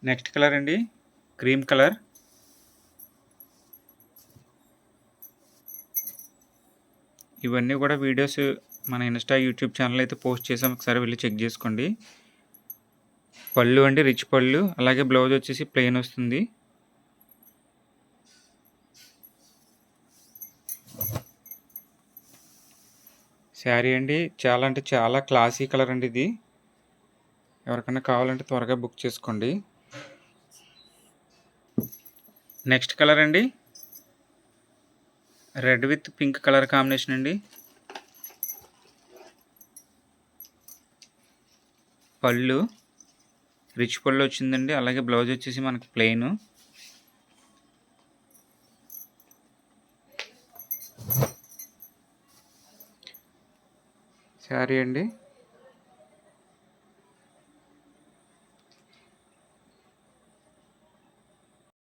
Next colour అండి cream colour. ఇవన్నీ కూడా వీడియోస్ మన ఇన్స్టా యూట్యూబ్ ఛానల్ అయితే పోస్ట్ చేసాం, ఒకసారి వెళ్ళి చెక్ చేసుకోండి. పళ్ళు అండి రిచ్ పళ్ళు, అలాగే బ్లౌజ్ వచ్చేసి ప్లెయిన్ వస్తుంది. శారీ అండి చాలా అంటే చాలా క్లాసీ కలర్ అండి ఇది. ఎవరికైనా కావాలంటే త్వరగా బుక్ చేసుకోండి. నెక్స్ట్ కలర్ అండి red with pink colour combination అండి. పళ్ళు రిచ్ పళ్ళు వచ్చిందండి, అలాగే బ్లౌజ్ వచ్చేసి మనకి ప్లెయిన్. శారీ అండి